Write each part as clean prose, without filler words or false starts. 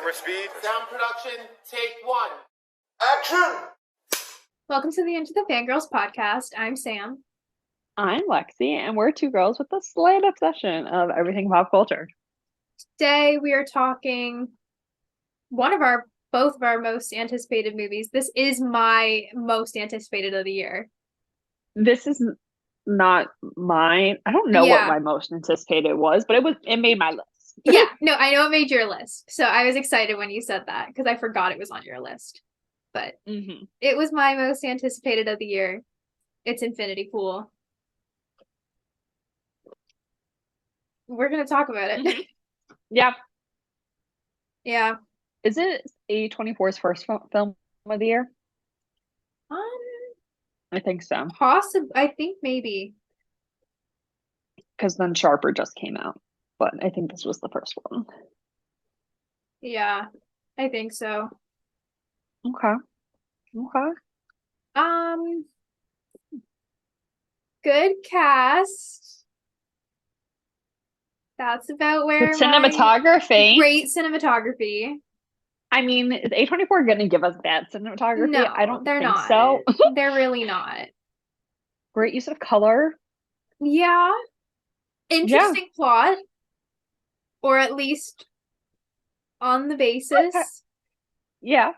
Camera speed. Sound production, take one. Action! Welcome to the Enter The Fangirls podcast. I'm Sam. I'm Lexie, and we're two girls with a slight obsession of everything pop culture. Today we are talking both of our most anticipated movies. This is my most anticipated of the year. This is not mine. I don't know what my most anticipated was, but it made my list. Yeah, no, I know it made your list. So I was excited when you said that because I forgot it was on your list. But it was my most anticipated of the year. It's Infinity Pool. We're going to talk about it. Yeah. Yeah. Is it A24's first film of the year? I think so. I think maybe. Because then Sharper just came out. But I think this was the first one. Yeah, I think so. Okay. Good cast. That's about where Good cinematography. Great cinematography. I mean, is A24 going to give us bad cinematography? No, I don't they're think not. so. They're really not. Great use of color. Yeah. Interesting plot. Or at least on the basis. Okay. Yeah.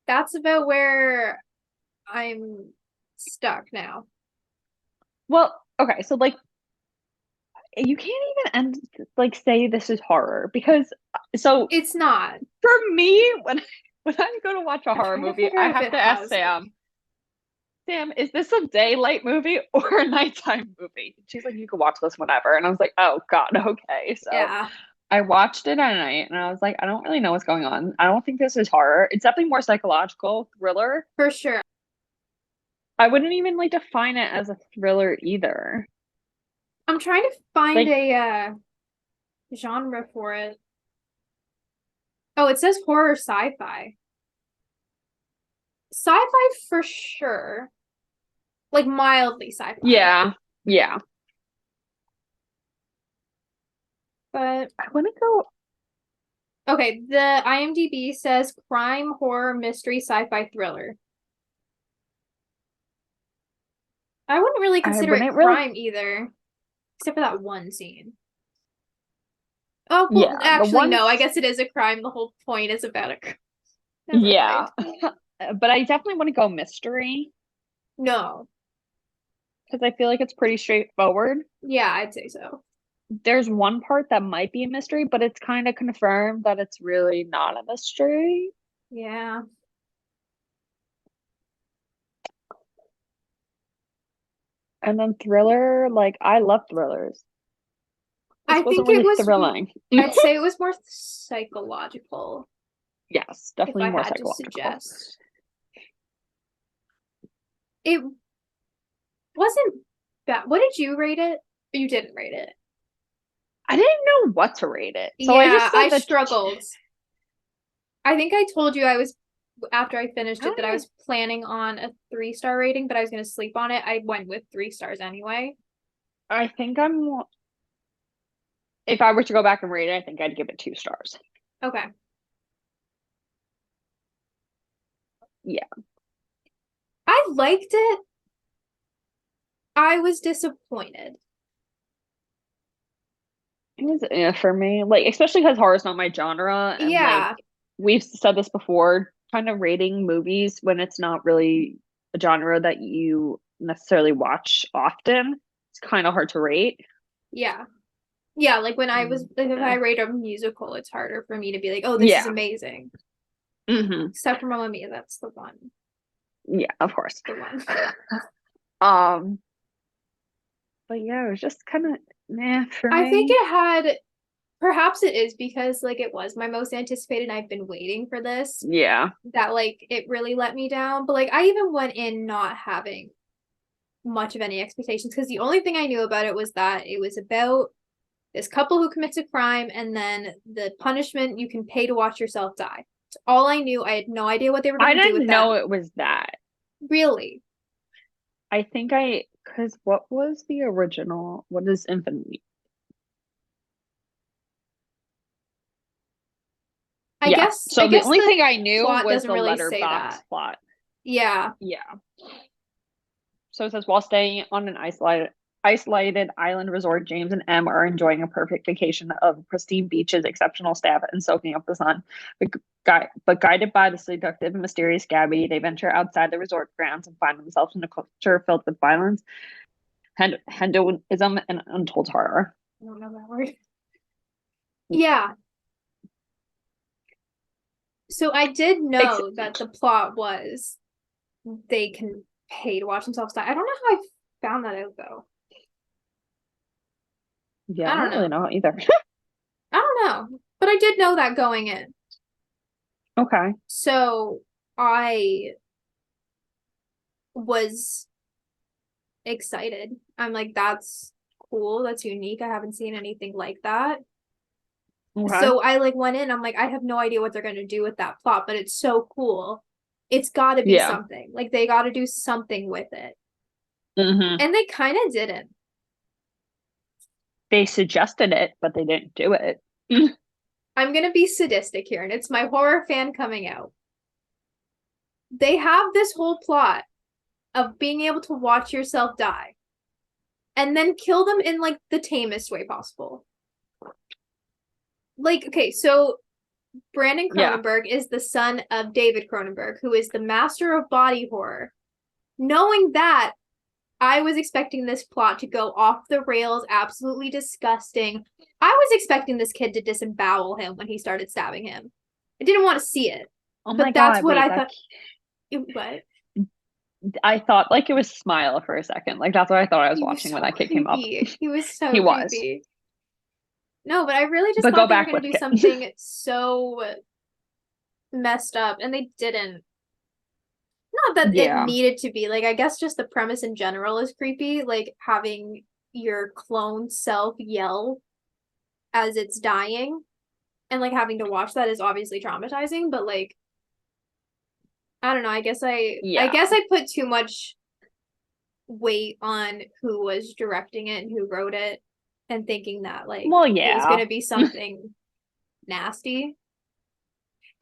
That's about where I'm stuck now. Well, okay, so you can't even say this is horror because it's not. For me, when I go to watch a horror movie, I have to ask Sam, is this a daylight movie or a nighttime movie? She's like, you can watch this whenever. And I was like, oh God, okay. So yeah. I watched it at night and I was like, I don't really know what's going on. I don't think this is horror. It's definitely more psychological thriller. For sure. I wouldn't even define it as a thriller either. I'm trying to find a genre for it. Oh, it says horror sci-fi. Sci-fi for sure. Mildly sci-fi. Yeah. But I want to go. Okay, the IMDb says crime, horror, mystery, sci-fi, thriller. I wouldn't really consider it crime either, except for that one scene. Oh, well, yeah, actually, no. I guess it is a crime. The whole point is about a crime. Yeah. But I definitely want to go mystery. No. Because I feel like it's pretty straightforward. Yeah, I'd say so. There's one part that might be a mystery, but it's kind of confirmed that it's really not a mystery. Yeah. And then thriller, I love thrillers. I think it was thrilling. I'd say it was more psychological. Yes, definitely more psychological. To suggest. It wasn't bad. What did you rate it? You didn't rate it. I didn't know what to rate it. So I struggled. I think I told you after I finished it that I was planning on a 3-star rating, but I was going to sleep on it. I went with 3 stars anyway. I think if I were to go back and rate it, I think I'd give it 2 stars. Okay. Yeah. I liked it. I was disappointed. It was for me, especially because horror is not my genre. And we've said this before, kind of rating movies when it's not really a genre that you necessarily watch often, it's kind of hard to rate. Yeah. Yeah, when if I rate a musical, it's harder for me to be like, oh, this is amazing. Except for Mamma Mia, that's the one. Yeah, of course. The one. But yeah, it was just kind of for me. I think it had, perhaps it is because it was my most anticipated and I've been waiting for this. Yeah. That it really let me down. But I even went in not having much of any expectations because the only thing I knew about it was that it was about this couple who commits a crime and then the punishment you can pay to watch yourself die. That's all I knew. I had no idea what they were going to do with that. I didn't know it was that. Really? I think because what was the original? What is Infinity? I guess So the only thing I knew plot was doesn't the really say letterbox that. plot. Yeah. Yeah. So it says, while staying on an isolated island resort, James and Em are enjoying a perfect vacation of pristine beaches, exceptional staff, and soaking up the sun. But guided by the seductive and mysterious Gabby, they venture outside the resort grounds and find themselves in a culture filled with violence, hedonism, and untold horror. I don't know that word. Yeah. So I did know that the plot was they can pay to watch themselves die. I don't know how I found that out though. Yeah, I don't really know either. I don't know. But I did know that going in. Okay. So I was excited. I'm like, that's cool. That's unique. I haven't seen anything like that. Okay. So I like went in. I'm like, I have no idea what they're going to do with that plot, but it's so cool. It's got to be something. Like they got to do something with it. Mm-hmm. And they kind of didn't. They suggested it, but they didn't do it. I'm going to be sadistic here, and it's my horror fan coming out. They have this whole plot of being able to watch yourself die and then kill them in like the tamest way possible. Like, okay, so Brandon Cronenberg is the son of David Cronenberg, who is the master of body horror. Knowing that, I was expecting this plot to go off the rails, absolutely disgusting. I was expecting this kid to disembowel him when he started stabbing him. I didn't want to see it. Oh but my that's God, what I thought. What? I thought like it was Smile for a second. Like that's what I thought I was watching when that kid came up. He was so he creepy. Was. No, but I really just but thought they were going to do something so messed up, and they didn't. Not that it needed to be. Like, I guess just the premise in general is creepy. Like, having your clone self yell as it's dying and, like, having to watch that is obviously traumatizing. But, like, I don't know. I guess I put too much weight on who was directing it and who wrote it and thinking that, like, it was going to be something nasty.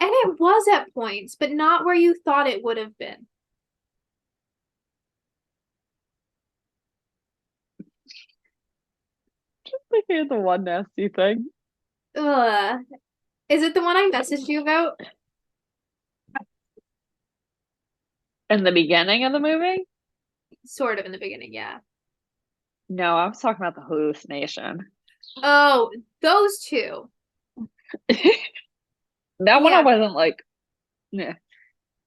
And it was at points, but not where you thought it would have been. Just thinking of the one nasty thing. Ugh. Is it the one I messaged you about? In the beginning of the movie? Sort of in the beginning, yeah. No, I was talking about the hallucination. Oh, those two. That one I wasn't like, yeah.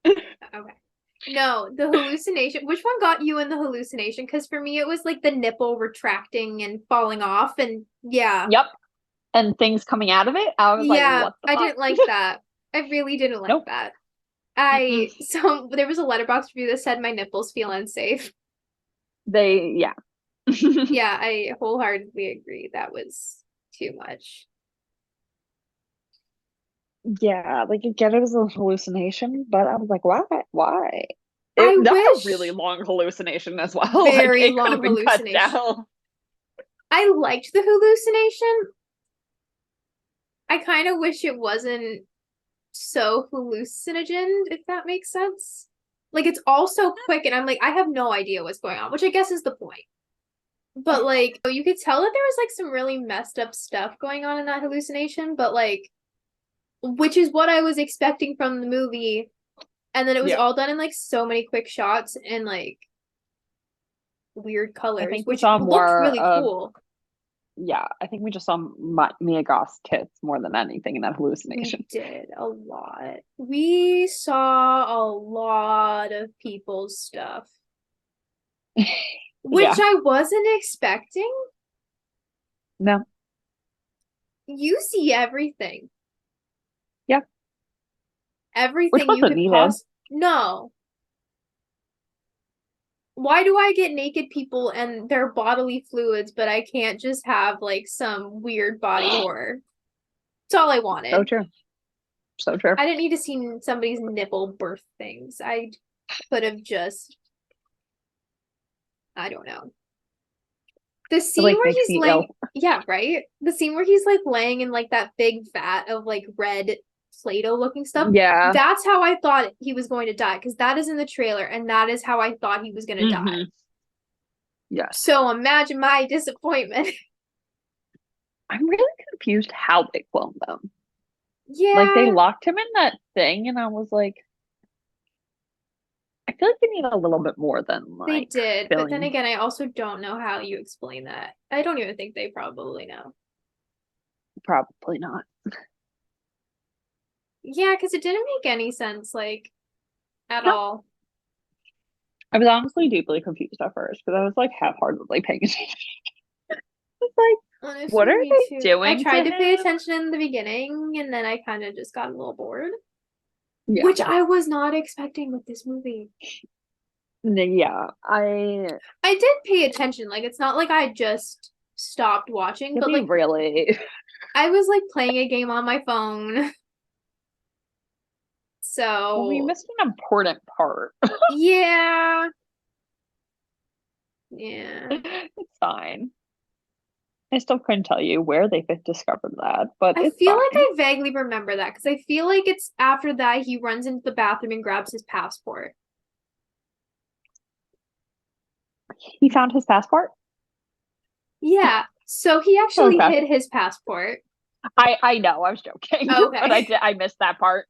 Okay. No, the hallucination. Which one got you in the hallucination? Because for me, it was like the nipple retracting and falling off, and yeah. Yep. And things coming out of it. I was like, what the fuck? I didn't like that. I really didn't like that. So there was a Letterboxd review that said my nipples feel unsafe. Yeah, I wholeheartedly agree. That was too much. Yeah, like again, it was a hallucination, but I was like, why? That's a really long hallucination as well. Very like, it long could have been hallucination. cut down. I liked the hallucination. I kind of wish it wasn't so hallucinogen, if that makes sense. Like, it's all so quick, and I'm like, I have no idea what's going on, which I guess is the point. But, like, you could tell that there was, like, some really messed up stuff going on in that hallucination, but, like, which is what I was expecting from the movie. And then it was all done in, like, so many quick shots and, like, weird colors, which looked really cool. Yeah, I think we just saw Mia Goth's tits more than anything in that hallucination. We did a lot. We saw a lot of people's stuff. Which I wasn't expecting. No. You see everything. Yeah. Everything you could possibly. No. Why do I get naked people and their bodily fluids, but I can't just have, like, some weird body horror? That's all I wanted. So true. So true. I didn't need to see somebody's nipple birth things. I could have just... I don't know. The scene where he's laying... Yeah, right? The scene where he's, like, laying in, like, that big vat of, like, red Play-Doh looking stuff. Yeah. That's how I thought he was going to die, because that is in the trailer, and that is how I thought he was going to die. Yes. So imagine my disappointment. I'm really confused how they cloned them. Yeah. Like, they locked him in that thing, and I was like, I feel like they need a little bit more than, like, they did, filling. but then again, I also don't know how you explain that. I don't even think they probably know. Probably not. Yeah, because it didn't make any sense, like, at all. I was honestly deeply confused at first, because I was, like, half-heartedly paying attention. I was like, Honestly, what are they too. doing I tried to pay him? attention in the beginning, and then I kind of just got a little bored. Yeah. Which I was not expecting with this movie. Yeah, I did pay attention. Like, it's not like I just stopped watching, but like really, I was like playing a game on my phone. So well, we missed an important part. yeah. Yeah. It's fine. I still couldn't tell you where they discovered that, but I it's feel fine. like I vaguely remember that because I feel like it's after that he runs into the bathroom and grabs his passport. He found his passport? Yeah. So he actually hid his passport. I know, I was joking. Okay. But I missed that part.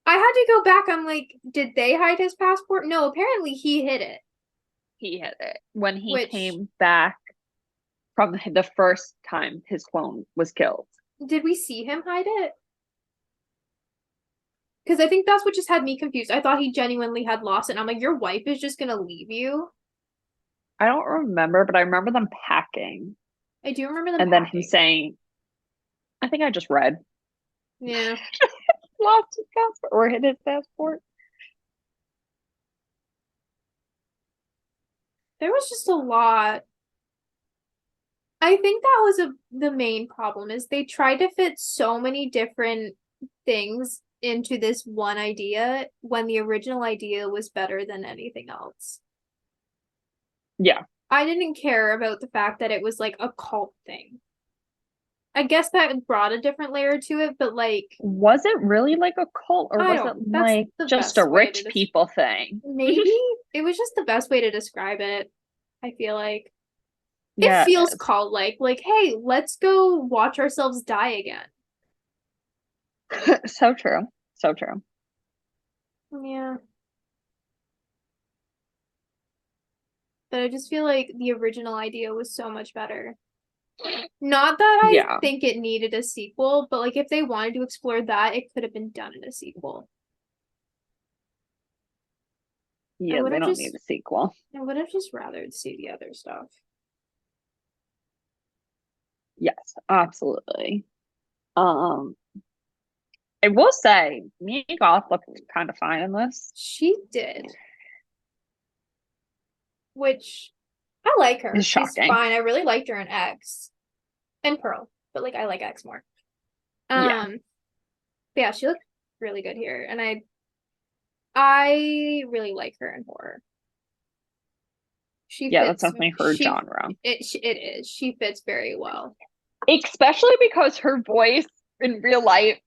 I had to go back. I'm like, did they hide his passport? No, apparently he hid it. He hid it when he came back from the first time his clone was killed. Did we see him hide it? Because I think that's what just had me confused. I thought he genuinely had lost it. And I'm like, your wife is just going to leave you? I don't remember, but I remember them packing. I do remember them and packing. then him saying, I think I just read. Yeah. Lost his passport or hid his passport. There was just a lot. I think that was the main problem is they tried to fit so many different things into this one idea when the original idea was better than anything else. Yeah. I didn't care about the fact that it was like a cult thing. I guess that brought a different layer to it, but like, was it really like a cult or was it like just a rich people thing? Maybe it was just the best way to describe it. I feel like yeah, it feels cult-like. Like, hey, let's go watch ourselves die again. So true. So true. Yeah. But I just feel like the original idea was so much better. Not that I think it needed a sequel, but like if they wanted to explore that, it could have been done in a sequel. Yeah, they don't need a sequel. I would have just rather see the other stuff. Yes, absolutely. I will say, Mia Goth looked kind of fine in this. She did. Which I like her. She's fine. I really liked her in X and Pearl, but like I like X more. But yeah, she looked really good here, and I really like her in horror. That's definitely her genre. It is. She fits very well, especially because her voice in real life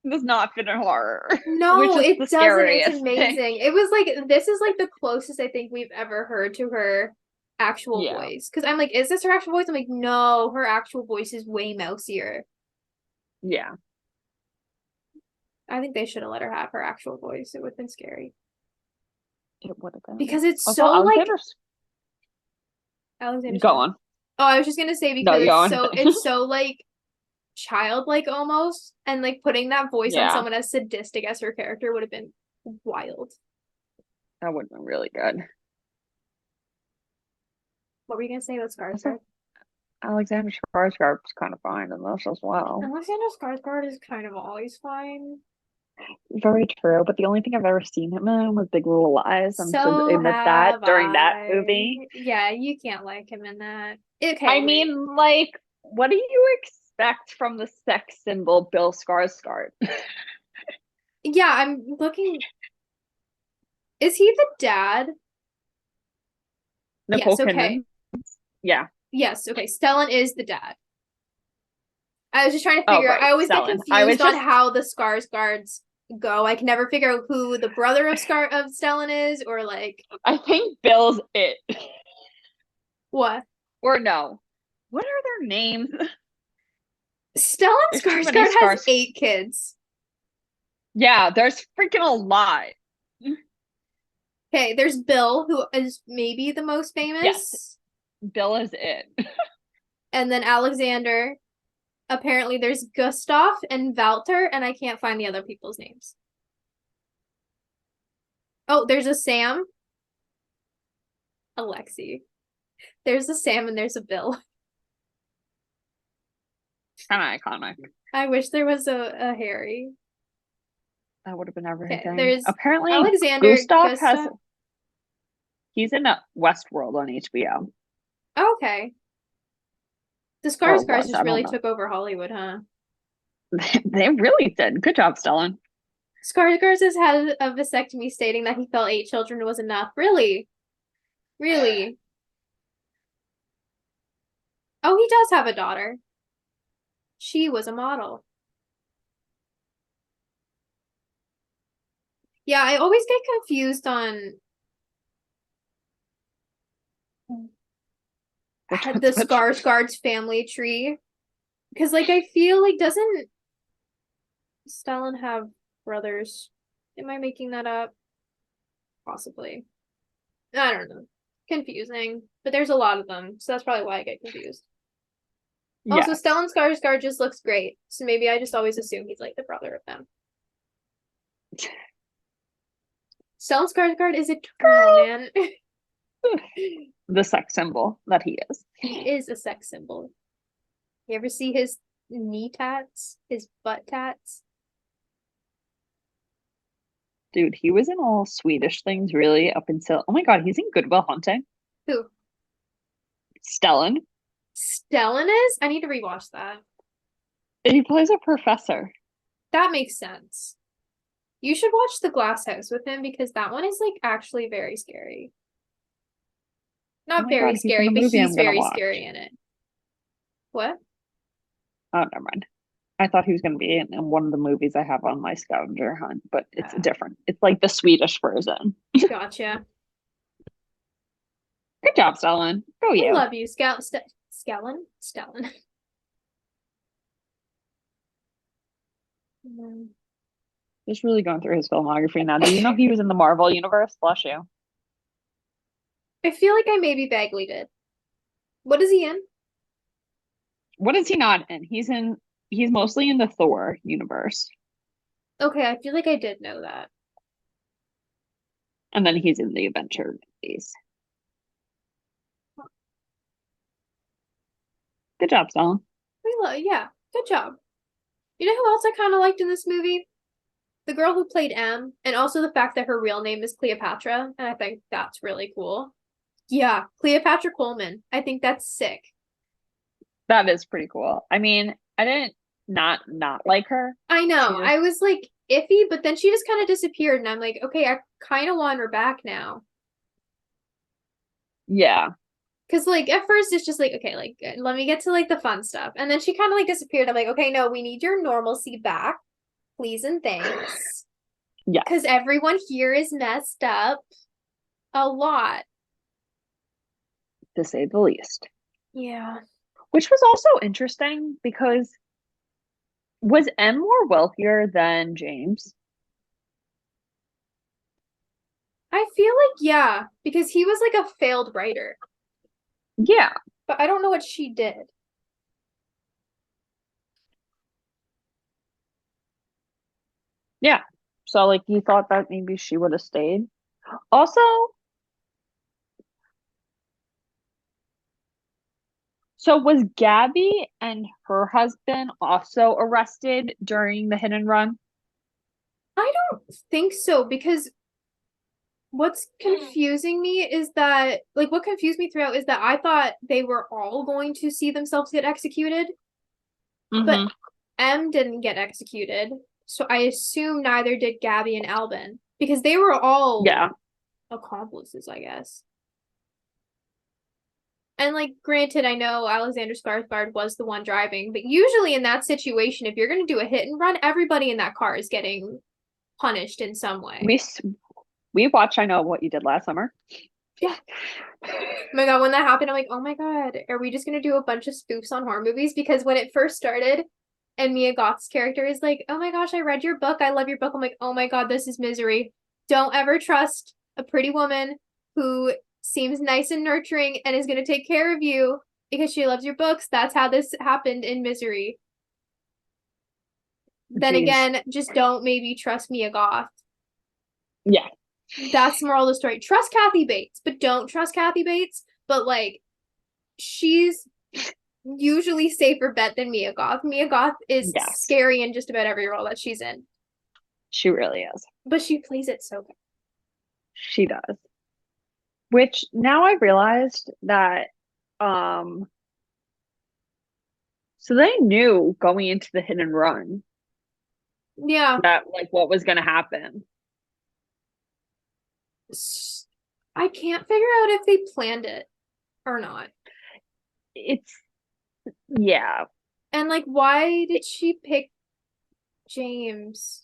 does not fit in horror. No, it doesn't. It's amazing. It was like this is like the closest I think we've ever heard to her actual voice. Because I'm like, is this her actual voice? I'm like, no, her actual voice is way mousier. Yeah. I think they should have let her have her actual voice. It would have been scary. It would have been. Because it's also, so like Alexander. Go on. Oh, I was just gonna say because it's so like childlike almost, and like putting that voice on someone as sadistic as her character would have been wild. That would have been really good. What were you gonna say about Skarsgård? Alexander Skarsgård was kind of fine in this as well. Alexander Skarsgård is kind of always fine. Very true, but the only thing I've ever seen him in was Big Little Lies. I'm so admit that during that movie. Yeah, you can't like him in that. Okay. I mean, like, what do you expect from the sex symbol Bill Skarsgård? Yeah, I'm looking. Is he the dad? Nicole Kidman. Okay. Yeah. Yes, okay. Stellan is the dad. I was just trying to figure out. I always get confused on how the Skarsgårds go. I can never figure out who the brother of Stellan is, or like. I think Bill's it. What? Or no. What are their names? Stellan Skarsgård has 8 kids. Yeah, there's freaking a lot. Okay, there's Bill, who is maybe the most famous. Yes. Bill is it. And then Alexander. Apparently there's Gustav and Walter, and I can't find the other people's names. Oh, there's a Sam. Alexie. There's a Sam and there's a Bill. Kind of iconic. I wish there was a Harry. That would have been everything. Okay, there's apparently Alexander. Gustav has. He's in Westworld on HBO. Okay. The Skarsgårds just really took over Hollywood, huh? They really did. Good job, Stellan. Skarsgård has had a vasectomy stating that he felt 8 children was enough. Really? Really? Oh, he does have a daughter. She was a model. Yeah, I always get confused on the Skarsgård's family tree. Because, like, I feel like, doesn't Stellan have brothers? Am I making that up? Possibly. I don't know. Confusing. But there's a lot of them, so that's probably why I get confused. Yes. Also, Stellan Skarsgård just looks great, so maybe I just always assume he's, like, the brother of them. Stellan Skarsgård is eternal, man. The sex symbol that he is. He is a sex symbol. You ever see his knee tats? His butt tats? Dude, he was in all Swedish things really up until... Oh my god, he's in Good Will Hunting. Who? Stellan. Stellan is? I need to rewatch that. He plays a professor. That makes sense. You should watch The Glass House with him because that one is, like, actually very scary. Not very scary, but he's very scary in it. What? Oh, never mind. I thought he was going to be in one of the movies I have on my scavenger hunt, but it's different. It's like the Swedish version. Gotcha. Good job, Stellan. Go you. I love you, Stellan. Just really going through his filmography now. Do you know he was in the Marvel universe? Bless you. I feel like I maybe vaguely did. What is he in? What is he not in? He's mostly in the Thor universe. Okay, I feel like I did know that. And then he's in the Adventure movies. Good job, Stellan. Yeah, good job. You know who else I kind of liked in this movie? The girl who played M, and also the fact that her real name is Cleopatra, and I think that's really cool. Yeah, Cleopatra Coleman. I think that's sick. That is pretty cool. I mean, I didn't not like her. I know. I was like iffy, but then she just kind of disappeared, and I'm like, okay, I kind of want her back now. Yeah. Because, like, at first it's just like, okay, like, let me get to, like, the fun stuff. And then she kind of, like, disappeared. I'm like, okay, no, we need your normalcy back. Please and thanks. Yeah. Because everyone here is messed up a lot. To say the least. Yeah. Which was also interesting because was M more wealthier than James? I feel like, yeah, because he was like a failed writer. Yeah. But I don't know what she did. Yeah. So, like, you thought that maybe she would have stayed? Also, so was Gabby and her husband also arrested during the hit and run? I don't think so, because what's confusing me is that, like, what confused me throughout is that I thought they were all going to see themselves get executed. But M didn't get executed. So I assume neither did Gabby and Albin. Because they were all accomplices, I guess. And like, granted, I know Alexander Skarsgård was the one driving, but usually in that situation, if you're going to do a hit and run, everybody in that car is getting punished in some way. We watched I Know What You Did Last Summer. Yeah. Oh my God, when that happened, I'm like, oh my God, are we just going to do a bunch of spoofs on horror movies? Because when it first started and Mia Goth's character is like, oh my gosh, I read your book. I love your book. I'm like, oh my God, this is misery. Don't ever trust a pretty woman who seems nice and nurturing and is going to take care of you because she loves your books. That's how this happened in Misery. Then again, just don't maybe trust Mia Goth. Yeah. That's the moral of the story. Trust Kathy Bates, but don't trust Kathy Bates. But like, she's usually safer bet than Mia Goth. Mia Goth is scary in just about every role that she's in. She really is. But she plays it so good. She does. Which now I realized that so they knew going into the hit and run. Yeah. That like what was gonna happen. I can't figure out if they planned it or not. Yeah. And like, why did she pick James?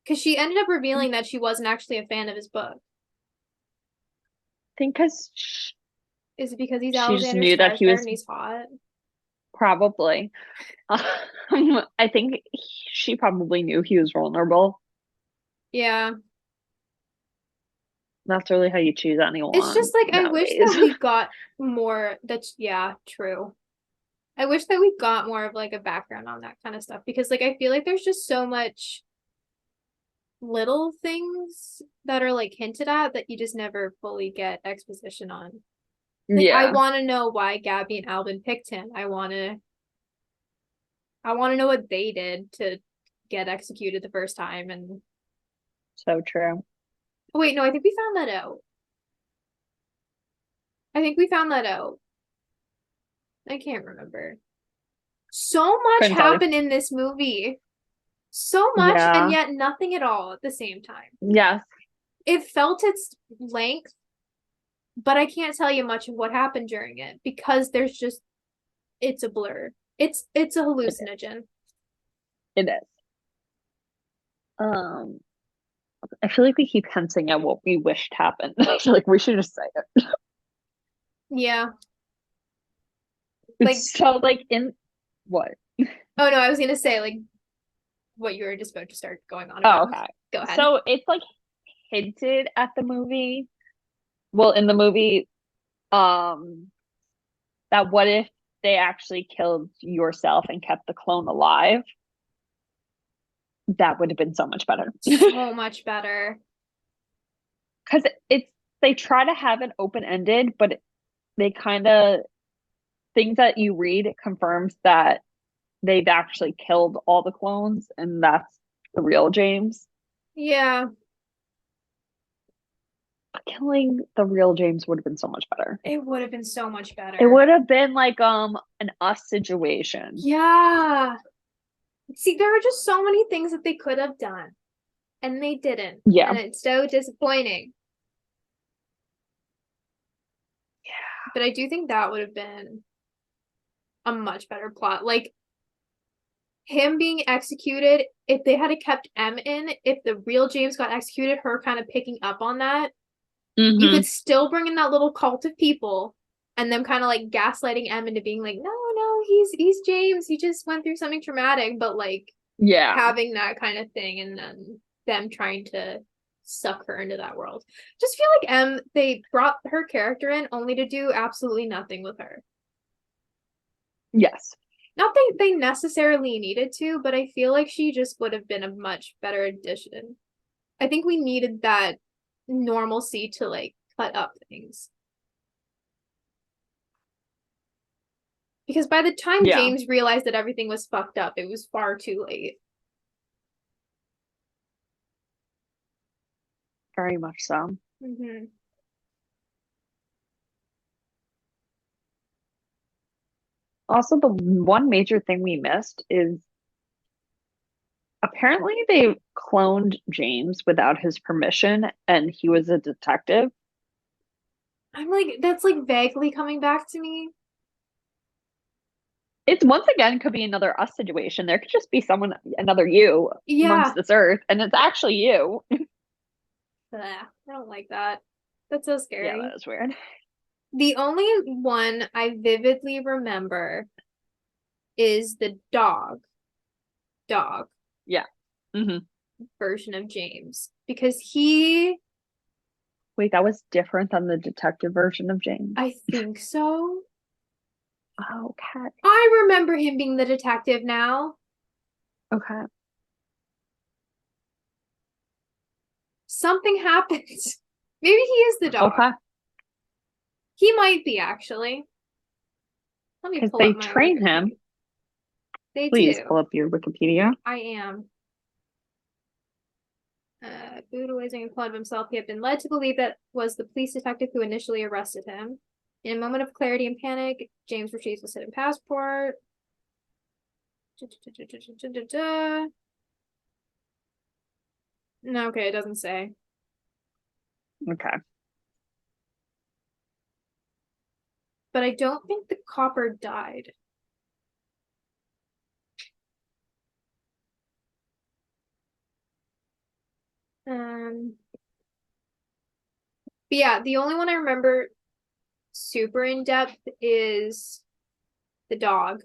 Because she ended up revealing that she wasn't actually a fan of his book. I think because is it because he's she Alexander just knew that he was and he's hot? Probably. I think she probably knew he was vulnerable. Yeah. That's really how you choose anyone. It's just like nowadays. I wish that we got more. That's true. I wish that we got more of like a background on that kind of stuff because like I feel like there's just so much little things that are like hinted at that you just never fully get exposition on. Like, yeah. I want to know why Gabby and Alvin picked him. I want to know what they did to get executed the first time. And so true. Wait, no, I think we found that out. I can't remember. So much happened in this movie. So much, and yet nothing at all at the same time. Yes. It felt its length, but I can't tell you much of what happened during it because there's just it's a blur. It's a hallucinogen. It is. I feel like we keep hinting at what we wished happened. I feel like we should just say it. Yeah. Like so like in what? Oh no, I was gonna say like what you were just about to start going on about. Oh, okay. Go ahead. So it's like hinted at the movie. Well, in the movie, that what if they actually killed yourself and kept the clone alive? That would have been so much better. So much better. Because they try to have it open-ended, but they kind of things that you read, it confirms that they've actually killed all the clones and that's the real James. Yeah. Killing the real James would have been so much better. It would have been so much better. It would have been like an Us situation. Yeah. See, there were just so many things that they could have done. And they didn't. Yeah. And it's so disappointing. Yeah. But I do think that would have been a much better plot. Like him being executed, if they had kept M in, if the real James got executed, her kind of picking up on that, you could still bring in that little cult of people and them kind of like gaslighting M into being like, no, he's James. He just went through something traumatic, but like having that kind of thing and then them trying to suck her into that world. Just feel like they brought her character in only to do absolutely nothing with her. Yes. Not that they necessarily needed to, but I feel like she just would have been a much better addition. I think we needed that normalcy to like cut up things. Because by the time James realized that everything was fucked up, it was far too late. Very much so. Also, the one major thing we missed is apparently they cloned James without his permission and he was a detective. I'm like, that's like vaguely coming back to me. It's once again could be another us situation. There could just be someone, another you Yeah. amongst this earth, and it's actually you. Ugh, I don't like that. That's so Yeah, scary. that is weird. The only one I vividly remember is the dog Yeah. Hmm. version of James because he, Wait, that was different than the detective version of James. I think so. Okay. I remember him being the detective now. Okay. Something happened. Maybe he is the dog. Okay. He might be actually. Let me Because pull they up my train him. Wikipedia. They Please do. pull up your Wikipedia. I am. Brutalizing and of himself, he had been led to believe that was the police detective who initially arrested him. In a moment of clarity and panic, James retrieves his hidden passport. No, okay, it doesn't say. Okay. But I don't think the copper died. But yeah, the only one I remember super in depth is the dog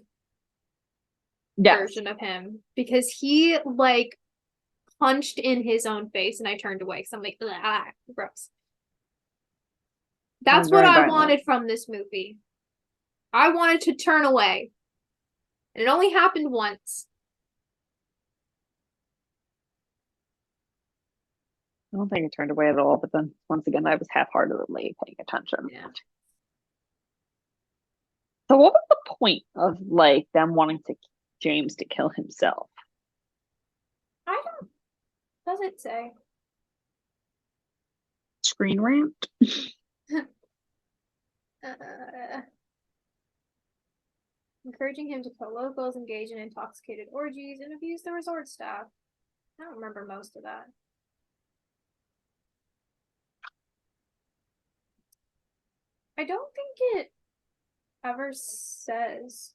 Yes. version of him because he like punched in his own face and I turned away because I'm like, ah, gross. That's what Very I violent. wanted from this movie. I wanted to turn away. And it only happened once. I don't think I turned away at all, but then once again, I was half-heartedly paying attention. Yeah. So what was the point of like them wanting to James to kill himself? I don't. Does it say? Screen rant? uh, encouraging him to kill locals, engage in intoxicated orgies, and abuse the resort staff. I don't remember most of that. I don't think it ever says.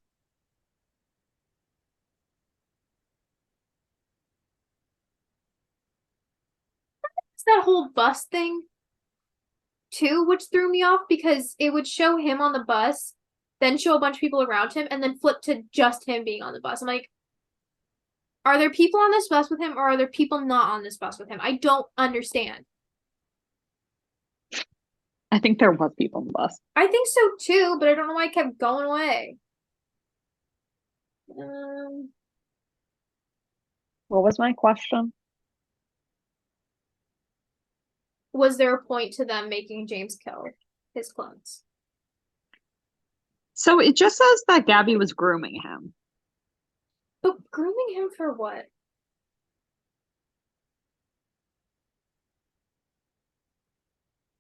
It's that whole bus thing too, which threw me off because it would show him on the bus, then show a bunch of people around him, and then flip to just him being on the bus. I'm like, are there people on this bus with him or are there people not on this bus with him? I don't understand. I think there was people on the bus. I think so too, but I don't know why I kept going away. What was my question? Was there a point to them making James kill his clones? So it just says that Gabby was grooming him. But grooming him for what?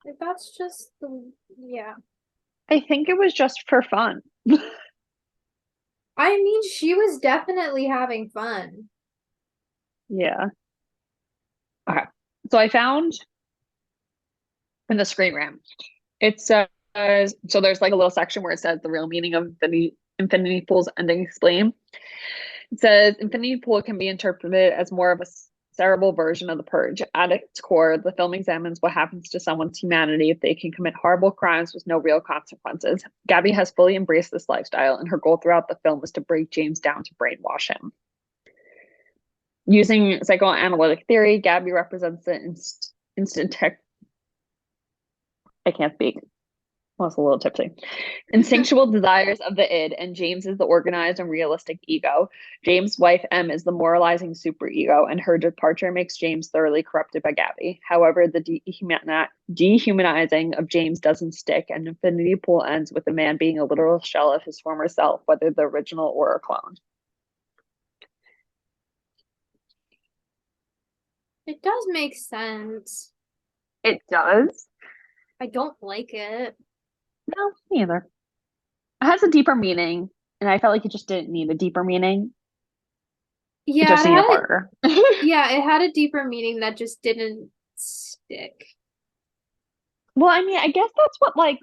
If that's just the yeah. I think it was just for fun. I mean, she was definitely having fun. Yeah. Okay. So I found in the screen rant, it says so there's like a little section where it says the real meaning of the infinity pool's ending explained. It says infinity pool can be interpreted as more of a cerebral version of the purge. At its core, the film examines what happens to someone's humanity if they can commit horrible crimes with no real consequences. Gabby has fully embraced this lifestyle, and her goal throughout the film is to break James down to brainwash him. Using psychoanalytic theory, Gabby represents the instant I can't speak. Well, it's a little tipsy. Instinctual desires of the id, and James is the organized and realistic ego. James' wife M is the moralizing superego, and her departure makes James thoroughly corrupted by Gabby. However, the dehumanizing of James doesn't stick, and Infinity Pool ends with the man being a literal shell of his former self, whether the original or a clone. It does make sense. It does. I don't like it. No, neither. It has a deeper meaning, and I felt like it just didn't need a deeper meaning. It Yeah, just needed harder. yeah, it had a deeper meaning that just didn't stick. Well, I mean, I guess that's what like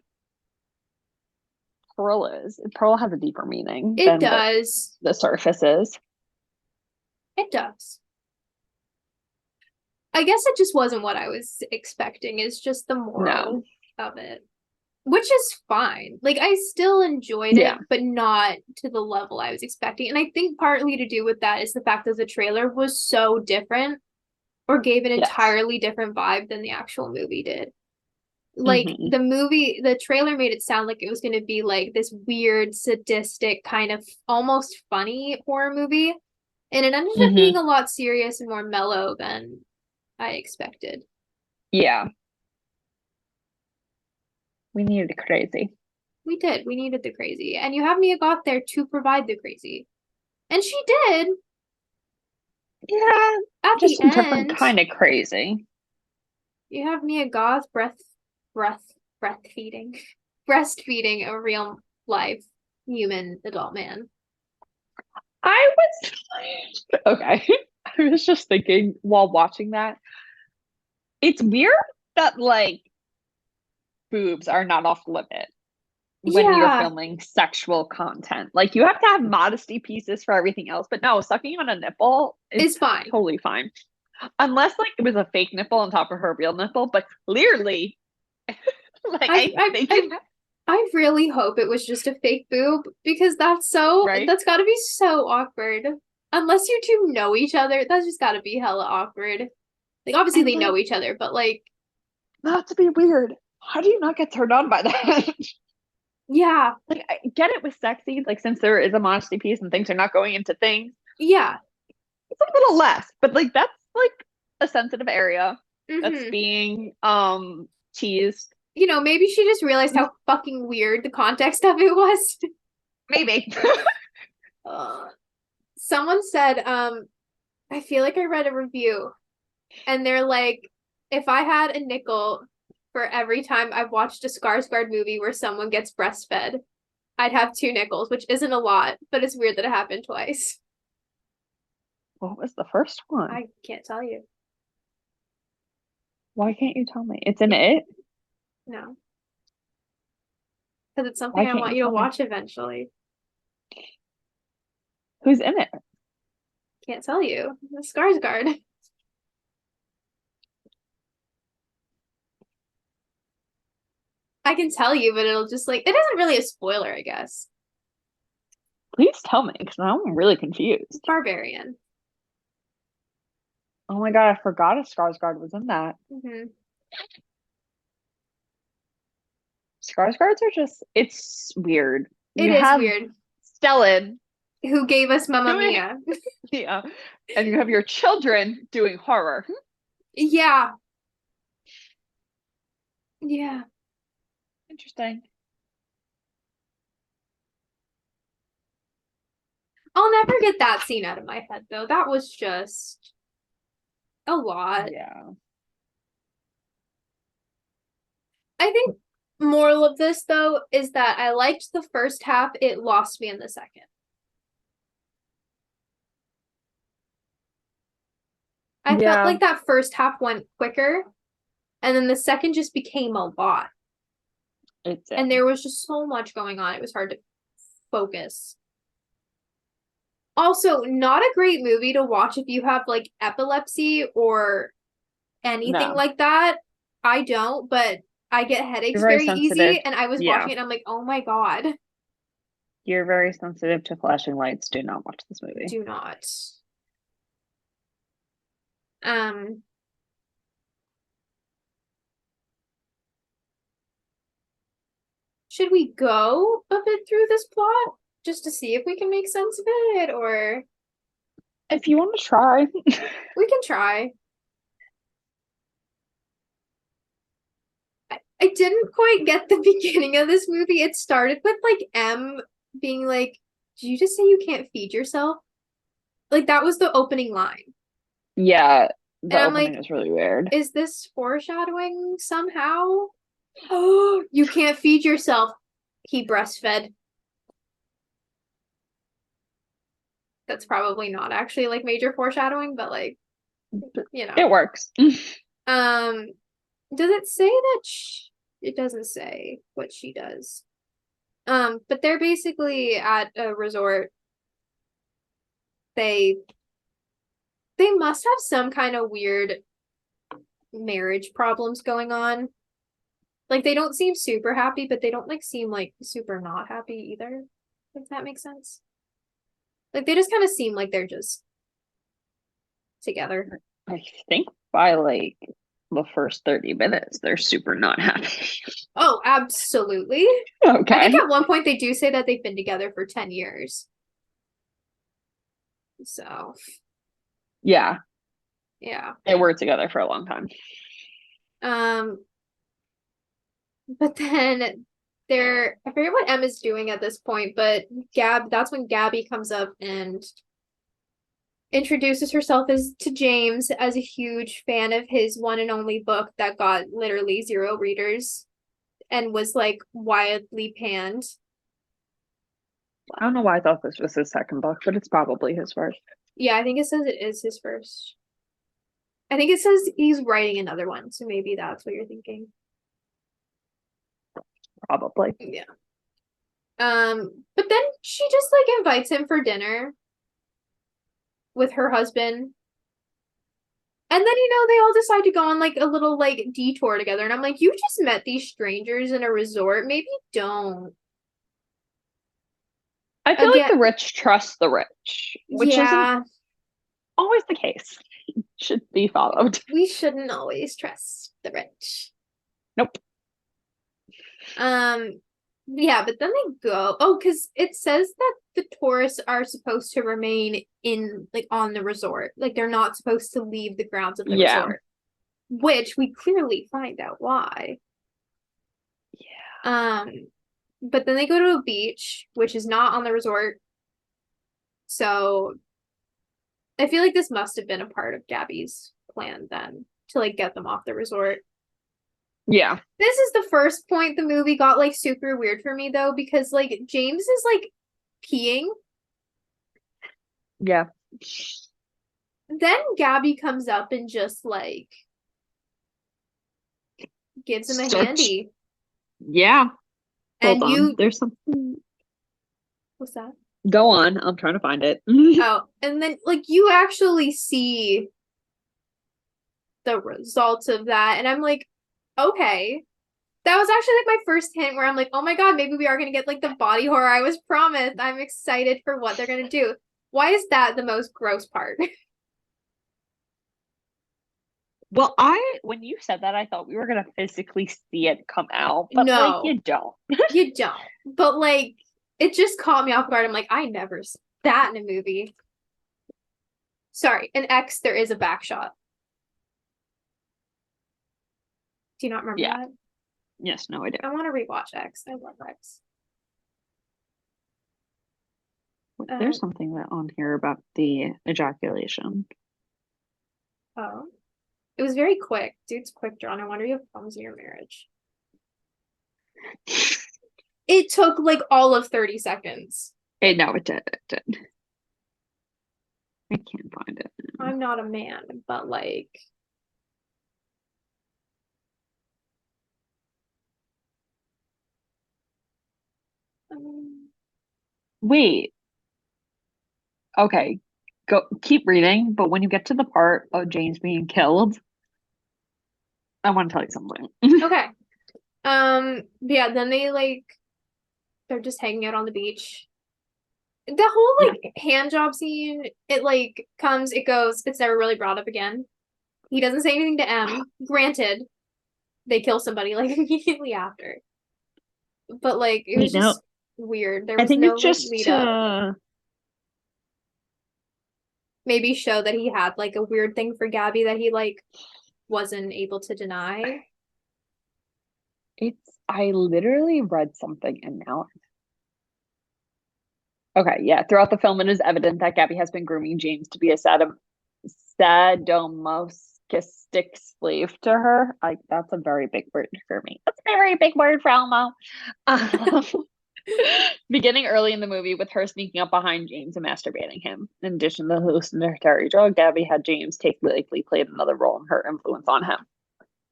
Pearl is. Pearl has a deeper meaning It than does. the surface is. It does. I guess it just wasn't what I was expecting. It's just the moral of it, which is fine. Like, I still enjoyed it, but not to the level I was expecting. And I think partly to do with that is the fact that the trailer was so different or gave an entirely different vibe than the actual movie did. Like, the trailer made it sound like it was going to be like this weird, sadistic, kind of almost funny horror movie. And it ended up being a lot serious and more mellow than I expected. Yeah. We needed crazy. We did. We needed the crazy. And you have Mia Goth there to provide the crazy. And she did. Yeah. At just the a different end, kind of crazy. You have Mia Goth breastfeeding a real life human adult man. I was okay. I was just thinking while watching that, it's weird that like boobs are not off limit when you're filming sexual content. Like you have to have modesty pieces for everything else, but no, sucking on a nipple is fine. Totally fine. Unless like it was a fake nipple on top of her real nipple, but clearly like I really hope it was just a fake boob because that's gotta be so awkward. Unless you two know each other, that's just gotta be hella awkward. Like obviously they know each other, but like not to be weird. How do you not get turned on by that? Yeah. Like I get it with sex scenes, like since there is a modesty piece and things are not going into things. Yeah. It's a little less, but like that's like a sensitive area that's being teased. You know, maybe she just realized how fucking weird the context of it was. Maybe. Someone said, I feel like I read a review and they're like, if I had a nickel for every time I've watched a Skarsgård movie where someone gets breastfed, I'd have 2 nickels, which isn't a lot, but it's weird that it happened twice. What was the first one? I can't tell you. Why can't you tell me? It's in it? No. Because it's something I want you to watch eventually. Who's in it? Can't tell you. The Skarsgård. I can tell you, but it'll just like, it isn't really a spoiler, I guess. Please tell me, because now I'm really confused. Barbarian. Oh my god, I forgot a Skarsgård was in that. Skarsgårds are just, it's weird. It is weird. Stellan. Who gave us Mamma Mia. Yeah. And you have your children doing horror. Yeah. Yeah. Interesting. I'll never get that scene out of my head, though. That was just a lot. Yeah. I think moral of this, though, is that I liked the first half. It lost me in the second. I felt like that first half went quicker, and then the second just became a lot. And there was just so much going on. It was hard to focus. Also, not a great movie to watch if you have like epilepsy or anything like that. I don't, but I get headaches very easy. And I was watching it and I'm like, oh my God. You're very sensitive to flashing lights. Do not watch this movie. Do not. Should we go a bit through this plot just to see if we can make sense of it, or if you want to try? We can try. I didn't quite get the beginning of this movie. It started with like M being like, did you just say you can't feed yourself? Like that was the opening line. Yeah, the opening is really weird. Is this foreshadowing somehow? Oh, you can't feed yourself. He breastfed. That's probably not actually like major foreshadowing, but like, you know. It works. Does it say that It doesn't say what she does. But they're basically at a resort. They must have some kind of weird marriage problems going on. Like, they don't seem super happy, but they don't like seem like super not happy either. If that makes sense. Like, they just kind of seem like they're just together. I think by like the first 30 minutes, they're super not happy. Oh, absolutely. Okay. I think at one point they do say that they've been together for 10 years. So. Yeah. Yeah. They were together for a long time. But then I forget what Emma's doing at this point, but that's when Gabby comes up and introduces herself to James as a huge fan of his one and only book that got literally 0 readers and was like wildly panned. I don't know why I thought this was his second book, but it's probably his first. Yeah, I think it says it is his first. I think it says he's writing another one, so maybe that's what you're thinking. Probably. Yeah. But then she just like invites him for dinner with her husband. And then, they all decide to go on like a little like detour together. And I'm like, you just met these strangers in a resort. Maybe don't. I feel like the rich trust the rich, which isn't always the case. Should be followed. We shouldn't always trust the rich. Nope. Yeah, but then they go. Oh, because it says that the tourists are supposed to remain on the resort. Like, they're not supposed to leave the grounds of the resort. Which we clearly find out why. Yeah. But then they go to a beach, which is not on the resort. So I feel like this must have been a part of Gabby's plan then to like get them off the resort. Yeah. This is the first point the movie got like super weird for me though, because like James is like peeing. Yeah. Then Gabby comes up and just like gives him a handy. Yeah. And Hold on. There's something. What's that? Go on. I'm trying to find it. Oh, and then like you actually see the results of that, and I'm like, okay. That was actually like my first hint where I'm like, oh my god, maybe we are gonna get like the body horror I was promised. I'm excited for what they're gonna do. Why is that the most gross part? Well, when you said that, I thought we were gonna physically see it come out, but no, like you don't. You don't. But like, it just caught me off guard. I'm like, I never saw that in a movie. Sorry, in X there is a back shot. Do you not remember that? Yes, no, I do. I want to rewatch X. I love X. There's something on here about the ejaculation. Oh. It was very quick. Dude's quick drawn. I wonder if you have problems in your marriage. It took like all of 30 seconds. No, it did. It did. I can't find it. I'm not a man, but like... Wait. Okay. Keep reading, but when you get to the part of James being killed, I want to tell you something. Okay. Yeah, then they're just hanging out on the beach. The whole hand job scene, it comes, it goes, it's never really brought up again. He doesn't say anything to M. Granted, they kill somebody immediately after. But it was just weird. There was no lead up. Maybe show that he had a weird thing for Gabby that he wasn't able to deny. I literally read something and now. Okay, yeah. Throughout the film, it is evident that Gabby has been grooming James to be a sadomasochistic slave to her. That's a very big word for me. That's a very big word for Elmo. Beginning early in the movie with her sneaking up behind James and masturbating him. In addition to the hallucinatory drug, Gabby had James likely played another role in her influence on him.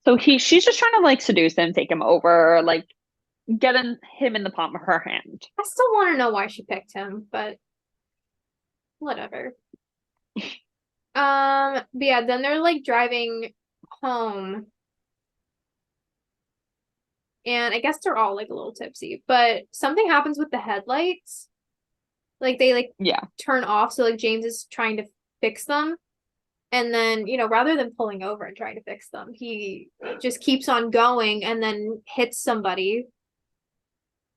So she's just trying to like seduce him, take him over, like get him in the palm of her hand. I still want to know why she picked him, but whatever. But yeah, then they're like driving home. And I guess they're all like a little tipsy, but something happens with the headlights. Like they like turn off, so like James is trying to fix them. And then, rather than pulling over and trying to fix them, he just keeps on going and then hits somebody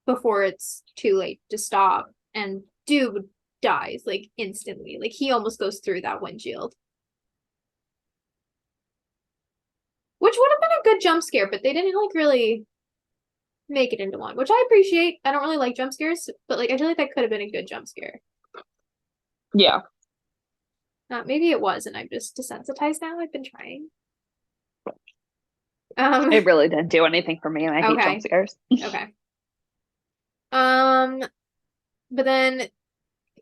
before it's too late to stop. And dude dies like instantly. Like he almost goes through that windshield. Which would have been a good jump scare, but they didn't like really make it into one, which I appreciate. I don't really like jump scares, but like I feel like that could have been a good jump scare. Yeah. Maybe it was, and I'm just desensitized now. I've been trying. It really didn't do anything for me, and I hate jump scares. Okay. But then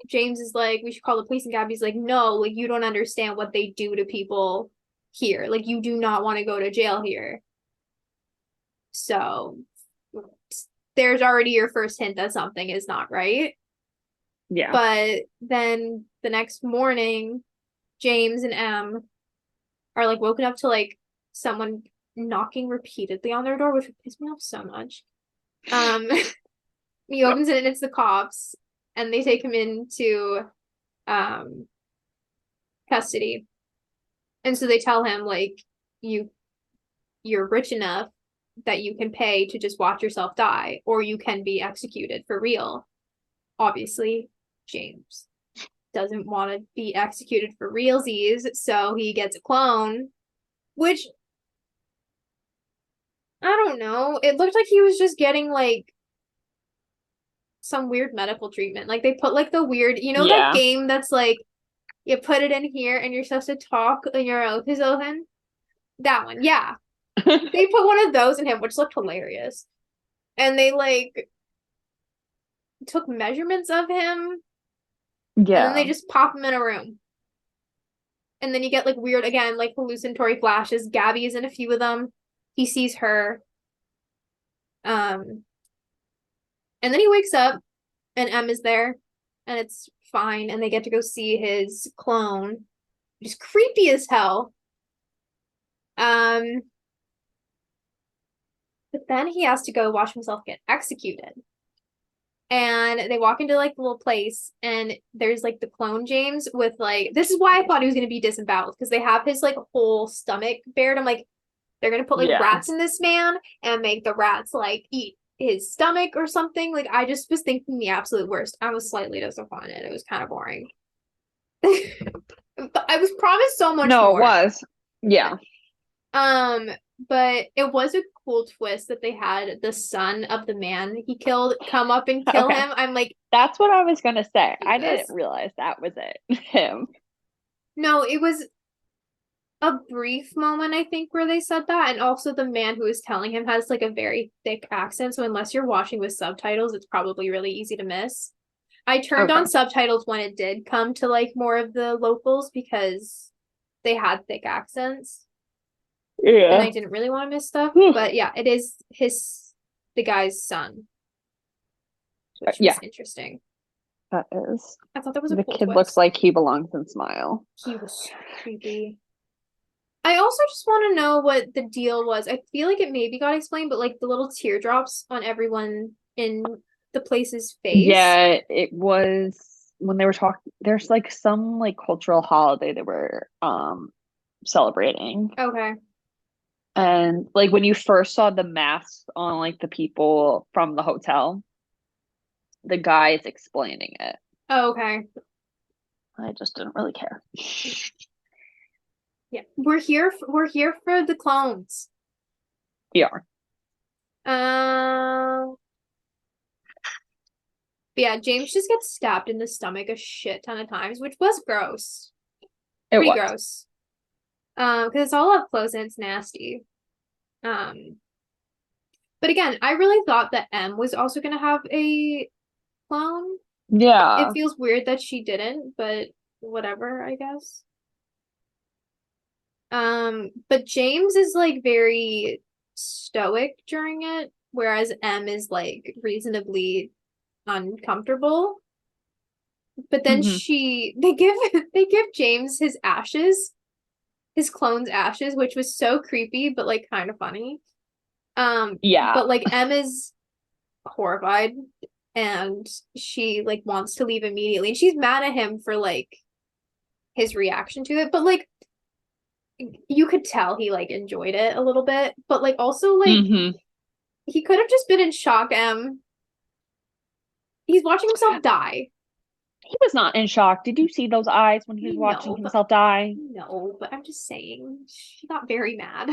James is like, we should call the police, and Gabby's like, no, like you don't understand what they do to people here. Like you do not want to go to jail here. So there's already your first hint that something is not right. Yeah. But then the next morning, James and Em are like woken up to like someone knocking repeatedly on their door, which would piss me off so much. He opens it and it's the cops, and they take him into custody. And so they tell him like you're rich enough that you can pay to just watch yourself die, or you can be executed for real. Obviously, James doesn't want to be executed for realsies, so he gets a clone, which I don't know. It looked like he was just getting like some weird medical treatment. Like they put like the weird, that game that's like you put it in here and you're supposed to talk and your oath is open. That one, yeah. They put one of those in him, which looked hilarious. And they like took measurements of him. Yeah. And then they just pop him in a room. And then you get like weird, again, like hallucinatory flashes. Gabby is in a few of them. He sees her. And then he wakes up and Em is there and it's fine. And they get to go see his clone, which is creepy as hell. But then he has to go watch himself get executed. And they walk into like the little place and there's like the clone James with like, this is why I thought he was going to be disemboweled, because they have his like whole stomach bared. I'm like, they're going to put like rats in this man and make the rats like eat his stomach or something. Like I just was thinking the absolute worst. I was slightly disappointed. It was kind of boring. I was promised so much more. No, it was. Yeah. But it was a cool twist that they had the son of the man he killed come up and kill him. I'm like, that's what I was gonna say. I didn't realize that was it. Him. No, it was a brief moment, I think, where they said that. And also the man who was telling him has like a very thick accent. So unless you're watching with subtitles, it's probably really easy to miss. I turned on subtitles when it did come to like more of the locals because they had thick accents. Yeah. And I didn't really want to miss stuff. But yeah, it is the guy's son. Which was interesting. That is. I thought that was a cool twist. The kid looks like he belongs in Smile. He was so creepy. I also just want to know what the deal was. I feel like it maybe got explained, but like the little teardrops on everyone in the place's face. Yeah, it was when they were talking. There's like some like cultural holiday they were celebrating. Okay. And like when you first saw the masks on like the people from the hotel, the guy is explaining it. Oh, okay. I just didn't really care. Yeah, we're here for the clones. We are. Yeah, James just gets stabbed in the stomach a shit ton of times, which was gross. Pretty gross. Because it's all up close and it's nasty. But again, I really thought that Em was also gonna have a clone. Yeah. It feels weird that she didn't, but whatever, I guess. But James is like very stoic during it, whereas M is like reasonably uncomfortable. But then they give James his ashes, his clone's ashes, which was so creepy, but like kind of funny. Yeah. But like M is horrified and she like wants to leave immediately. And she's mad at him for like his reaction to it. But like you could tell he like enjoyed it a little bit. But like also like he could have just been in shock, M. He's watching himself die. He was not in shock. Did you see those eyes when he was watching himself die? No, but I'm just saying, she got very mad.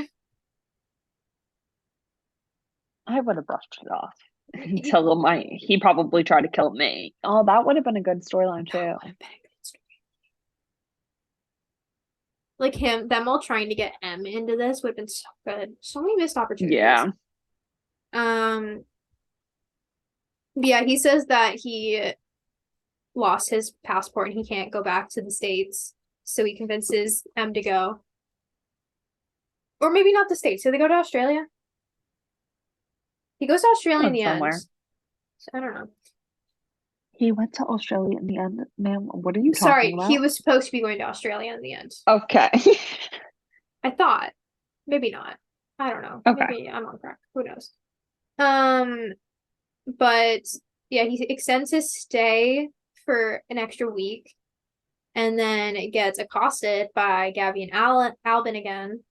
I would have brushed it off until he probably tried to kill me. Oh, that would have been a good storyline too. Like them all trying to get M into this would have been so good. So many missed opportunities. Yeah. Yeah, he says that he lost his passport and he can't go back to the States. So he convinces M to go. Or maybe not the States. So they go to Australia? He goes to Australia in the end. So I don't know. He went to Australia in the end, ma'am. What are you talking about? Sorry, he was supposed to be going to Australia in the end. Okay. I thought. Maybe not. I don't know. Okay. Maybe I'm on track. Who knows? But yeah, he extends his stay for an extra week and then it gets accosted by Gabby and Albin again.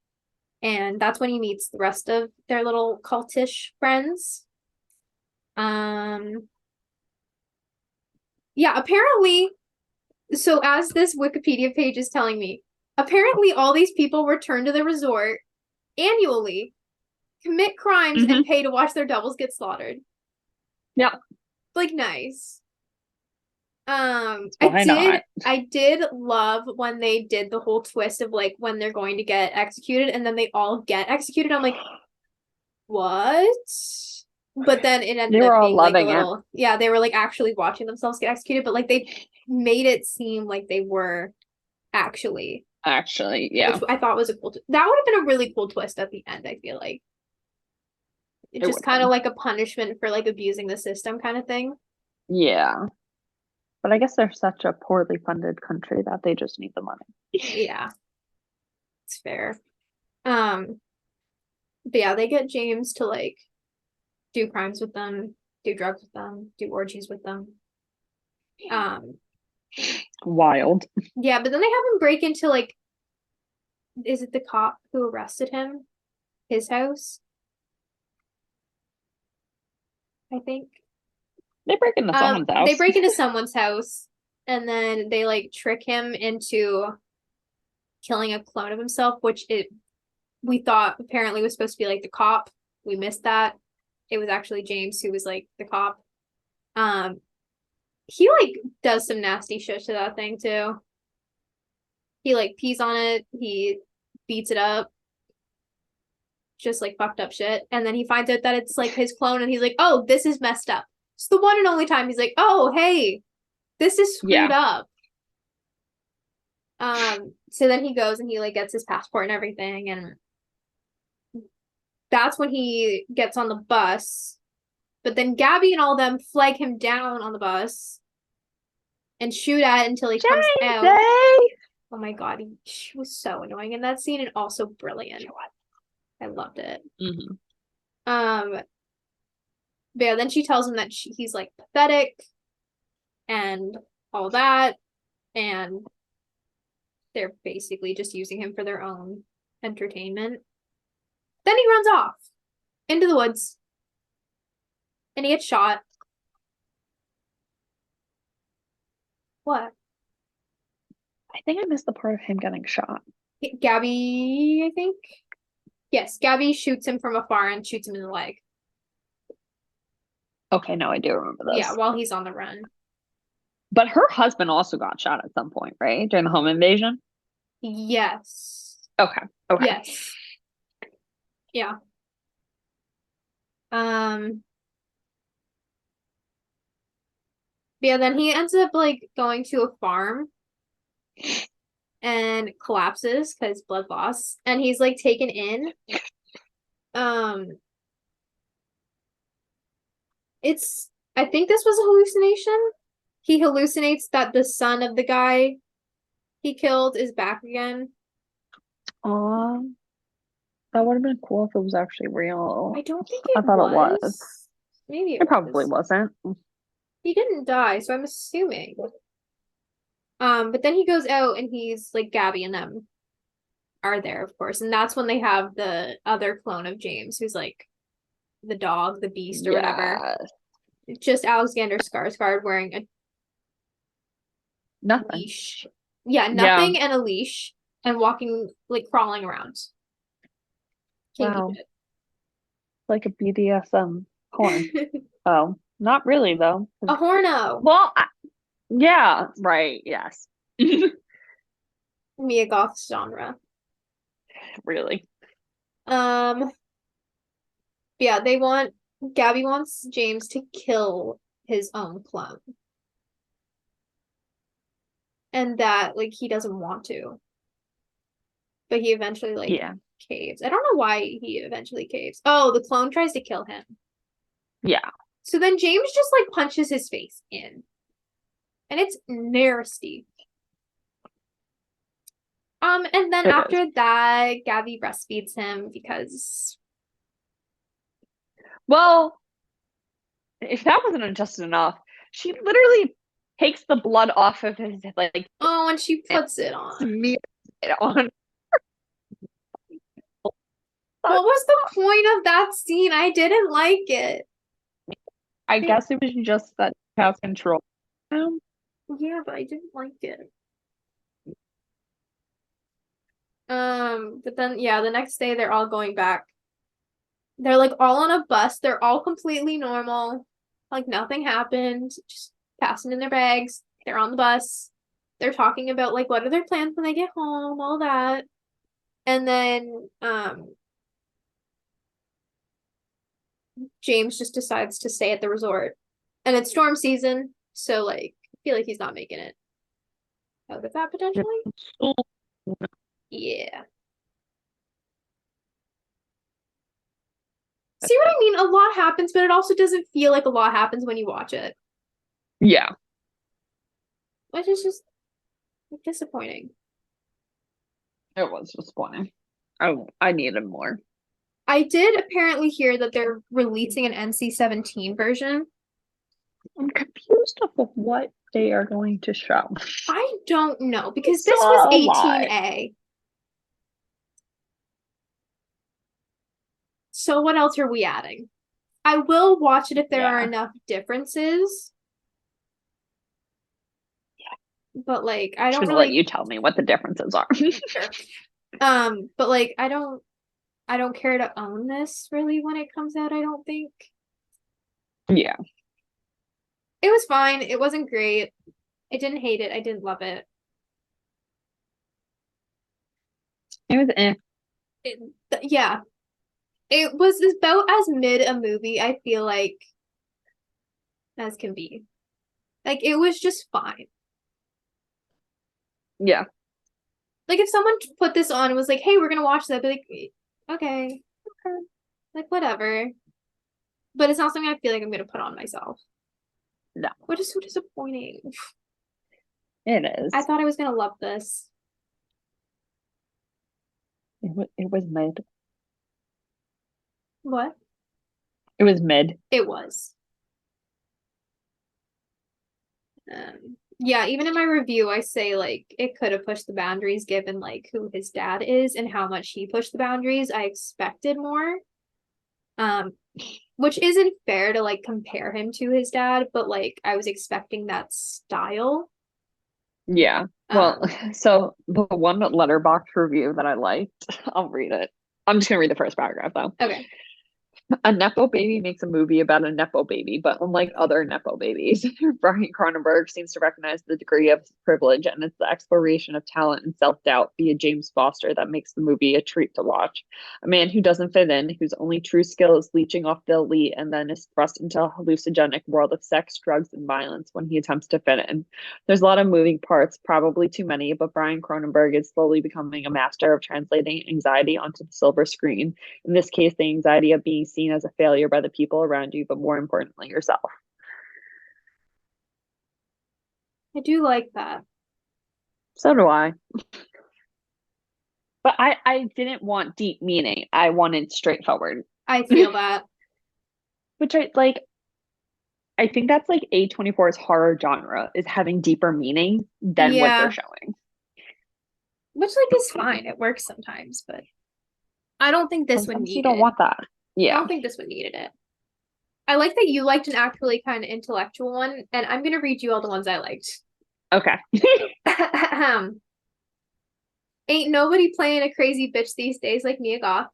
And that's when he meets the rest of their little cultish friends. Yeah, apparently, so as this Wikipedia page is telling me, apparently all these people return to the resort annually, commit crimes, and pay to watch their doubles get slaughtered. Yeah. Like, nice. I did love when they did the whole twist of like when they're going to get executed and then they all get executed. I'm like, what? But then it ended up being like a little, yeah, they were like actually watching themselves get executed, but like they made it seem like they were actually, yeah, which I thought was a cool. That would have been a really cool twist at the end. I feel like it's just kind of like a punishment for like abusing the system, kind of thing. Yeah, but I guess they're such a poorly funded country that they just need the money. Yeah, it's fair. But yeah, they get James to like do crimes with them, do drugs with them, do orgies with them. Wild. Yeah, but then they have him break into like, is it the cop who arrested him? His house? I think. They break into someone's house. They break into someone's house and then they like trick him into killing a clone of himself, which we thought apparently was supposed to be like the cop. We missed that. It was actually James who was like the cop. He like does some nasty shit to that thing too. He like pees on it, he beats it up. Just like fucked up shit. And then he finds out that it's like his clone and he's like, oh, this is messed up. It's the one and only time he's like, oh, hey, this is screwed up. So then he goes and he like gets his passport and everything, and that's when he gets on the bus. But then Gabby and all them flag him down on the bus and shoot at it until he comes out. Oh my god, she was so annoying in that scene and also brilliant. I loved it. But yeah, then she tells him that he's like pathetic and all that, and they're basically just using him for their own entertainment. Then he runs off into the woods and he gets shot. What? I think I missed the part of him getting shot. Gabby, I think. Yes, Gabby shoots him from afar and shoots him in the leg. Okay, no, I do remember this. Yeah, while he's on the run. But her husband also got shot at some point, right? During the home invasion? Yes. Okay. Yes. Yeah. Yeah, then he ends up like going to a farm and then collapses because blood loss, and he's like taken in. I think this was a hallucination. He hallucinates that the son of the guy he killed is back again. That would have been cool if it was actually real. I don't think it I thought was. it was. Maybe it probably wasn't. He didn't die, so I'm assuming. But then he goes out and he's like Gabby and them are there, of course, and that's when they have the other clone of James, who's like the dog, the beast, or whatever. Just Alexander Skarsgård wearing a nothing. Leash. Yeah, nothing and a leash and walking, like crawling around. Wow. Like a BDSM horn. Oh, not really though. A horno. Well, yeah, right, yes. Mia Goth's genre. Really. Yeah, Gabby wants James to kill his own clone. And that, like, he doesn't want to. But he eventually, like, caves. I don't know why he eventually caves. Oh, the clone tries to kill him. Yeah. So then James just, like, punches his face in. And it's nasty. And then after that, Gabby breastfeeds him because... Well, if that wasn't just enough, she literally takes the blood off of his, like... Oh, and she puts it on. Smears it on. What was the point of that scene? I didn't like it. I guess it was just that he has control. Yeah, but I didn't like it. But then, yeah, the next day they're all going back. They're like all on a bus. They're all completely normal. Like nothing happened. Just passing in their bags. They're on the bus. They're talking about like what are their plans when they get home, all that. And then James just decides to stay at the resort. And it's storm season, so like I feel like he's not making it out of that potentially. Yeah. See what I mean? A lot happens, but it also doesn't feel like a lot happens when you watch it. Yeah. Which is just disappointing. It was disappointing. I needed more. I did apparently hear that they're releasing an NC-17 version. I'm confused of what they are going to show. I don't know, because this was 18A. So what else are we adding? I will watch it if there are enough differences. Yeah. But like I don't really let you tell me what the differences are. Sure. But like I don't care to own this really when it comes out, I don't think. Yeah. It was fine. It wasn't great. I didn't hate it. I didn't love it. It was yeah. It was about as mid a movie, I feel like, as can be. Like, it was just fine. Yeah. Like, if someone put this on and was like, hey, we're gonna watch that, I'd be like, okay. Like, whatever. But it's not something I feel like I'm gonna put on myself. No. Which is so disappointing. It is. I thought I was gonna love this. It was mid. What? It was mid. It was. Yeah, even in my review, I say like it could have pushed the boundaries given like who his dad is and how much he pushed the boundaries. I expected more. Which isn't fair to like compare him to his dad, but like I was expecting that style. Yeah. Well, so the one Letterboxd review that I liked, I'll read it. I'm just gonna read the first paragraph though. Okay. A Nepo baby makes a movie about a Nepo baby, but unlike other Nepo babies, Brian Cronenberg seems to recognize the degree of privilege, and it's the exploration of talent and self-doubt via James Foster that makes the movie a treat to watch. A man who doesn't fit in, whose only true skill is leeching off the elite, and then is thrust into a hallucinogenic world of sex, drugs, and violence when he attempts to fit in. There's a lot of moving parts, probably too many, but Brian Cronenberg is slowly becoming a master of translating anxiety onto the silver screen. In this case, the anxiety of being seen as a failure by the people around you, but more importantly, yourself. I do like that. So do I. But I didn't want deep meaning. I wanted straightforward. I feel that. Which I think that's like A24's horror genre, is having deeper meaning than what they're showing. Which like is fine. It works sometimes, but I don't think this one needed. You don't want that. Yeah. I don't think this one needed it. I like that you liked an actually kind of intellectual one, and I'm gonna read you all the ones I liked. Okay. Ain't nobody playing a crazy bitch these days like Mia Goth.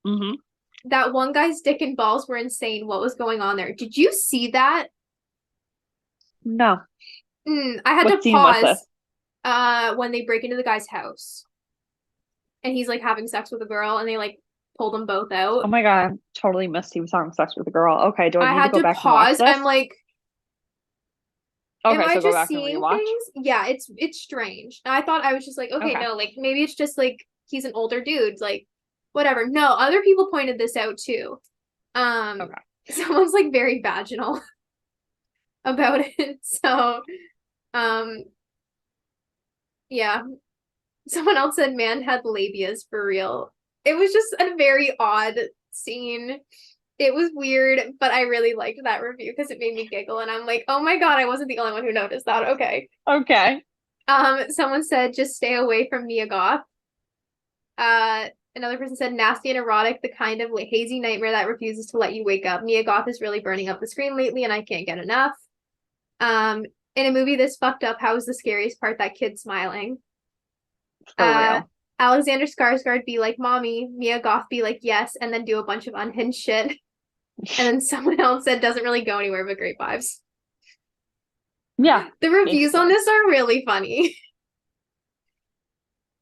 Mm-hmm. That one guy's dick and balls were insane. What was going on there? Did you see that? No. I had to pause when they break into the guy's house. And he's like having sex with a girl, and they like pulled them both out. Oh my god, totally missed he was having sex with a girl. Okay, do I need had to go back pause. And watch this? I'm like, okay, am I so just seeing things? Yeah, it's strange. And I thought I was just like, okay, no, like maybe it's just like he's an older dude, like whatever. No, other people pointed this out too. Someone's like very vaginal about it. So, yeah. Someone else said man had labias for real. It was just a very odd scene. It was weird, but I really liked that review because it made me giggle, and I'm like, oh my god, I wasn't the only one who noticed that. Okay. Someone said just stay away from Mia Goth. Another person said nasty and erotic, the kind of hazy nightmare that refuses to let you wake up. Mia Goth is really burning up the screen lately, and I can't get enough. In a movie this fucked up, how is the scariest part that kid smiling? Alexander Skarsgård be like mommy, Mia Goth be like yes, and then do a bunch of unhinged shit. And then someone else said doesn't really go anywhere but great vibes. Yeah. The reviews on this are really funny.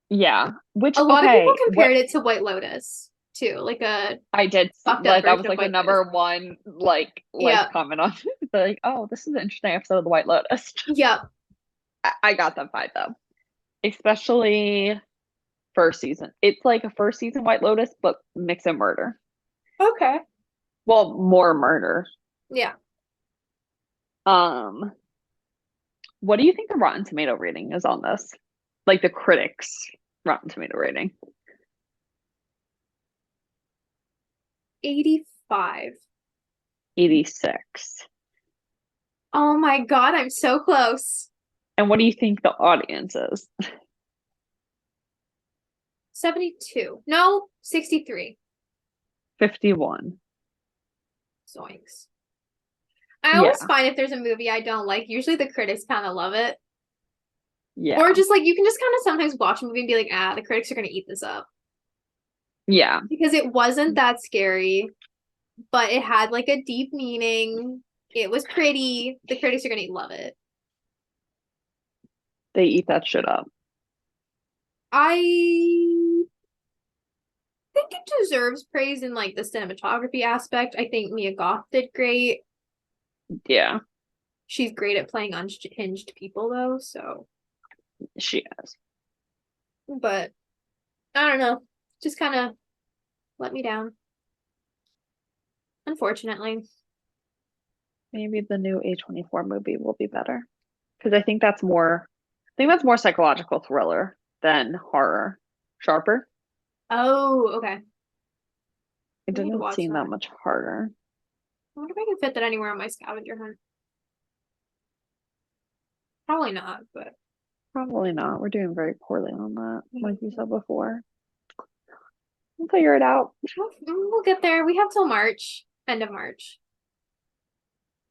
Yeah. Which a lot of people compared it to White Lotus too. Like I did like that was like the number one like comment on it. Like, oh, this is an interesting episode of the White Lotus. Yep. I got that vibe though. Especially first season. It's like a first season White Lotus, but mix and murder. Okay. Well, more murder. Yeah. What do you think the Rotten Tomato rating is on this? Like the critics' Rotten Tomato rating. 85. 86. Oh my god, I'm so close. And what do you think the audience is? 72. No, 63. 51. Zoinks. I always find if there's a movie I don't like, usually the critics kind of love it. Yeah. Or just like, you can just kind of sometimes watch a movie and be like, the critics are going to eat this up. Yeah. Because it wasn't that scary, but it had like a deep meaning. It was pretty. The critics are going to love it. They eat that shit up. I think it deserves praise in like the cinematography aspect. I think Mia Goth did great. Yeah. She's great at playing unhinged people though, so. She is. But I don't know. Just kind of let me down. Unfortunately. Maybe the new A24 movie will be better. Because I think that's more psychological thriller than horror. Sharper. Oh, okay. It doesn't seem that much harder. I wonder if I can fit that anywhere on my scavenger hunt. Probably not, but. Probably not. We're doing very poorly on that, like you said before. We'll figure it out. We'll get there. We have till March. End of March.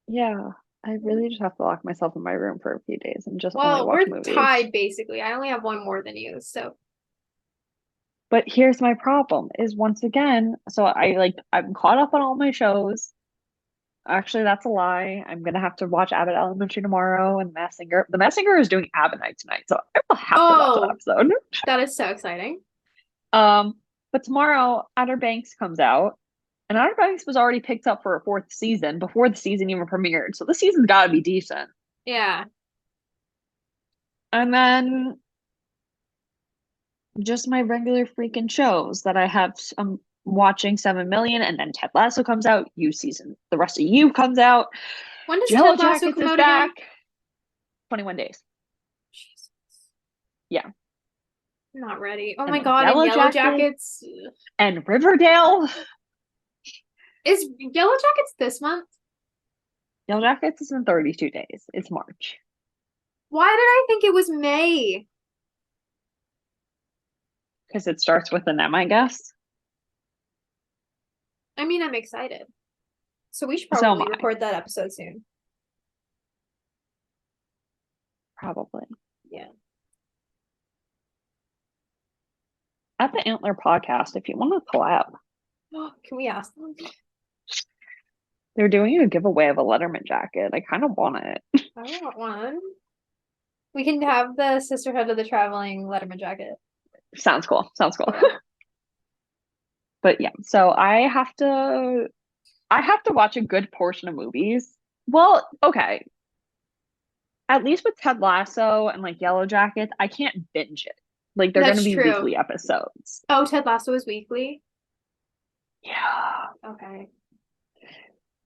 Yeah. I really just have to lock myself in my room for a few days and just only watch movies. We're tied basically. I only have one more than you, so. But here's my problem is once again, so I'm caught up on all my shows. Actually, that's a lie. I'm gonna have to watch Abbott Elementary tomorrow and Masked Singer. The Masked Singer is doing Abbott night tonight, so I will have to watch that episode. That is so exciting. But tomorrow Outer Banks comes out, and Outer Banks was already picked up for a 4th season before the season even premiered, so the season's got to be decent. Yeah. And then just my regular freaking shows that I have. I'm watching 7 Million, and then Ted Lasso comes out. The rest of You comes out. When does Yellow Ted Lasso Jackets come is out back. again? 21 days. Jesus. Yeah. I'm not ready. Oh And my then God, and Yellow Jackets. And Riverdale. Is Yellow Jackets this month? Yellow Jackets is in 32 days. It's March. Why did I think it was May? Because it starts with an M, I guess. I mean, I'm excited. So we should So probably am I. record that episode soon. Probably. Yeah. At the Antler podcast, if you want to collab. Can we ask them? They're doing a giveaway of a Letterman jacket. I kind of want it. I want one. We can have the Sisterhood of the Traveling Letterman jacket. Sounds cool. But yeah, so I have to watch a good portion of movies. Well, okay. At least with Ted Lasso and like Yellow Jackets, I can't binge it. Like they're going to be weekly episodes. Oh, Ted Lasso is weekly? Yeah. Okay.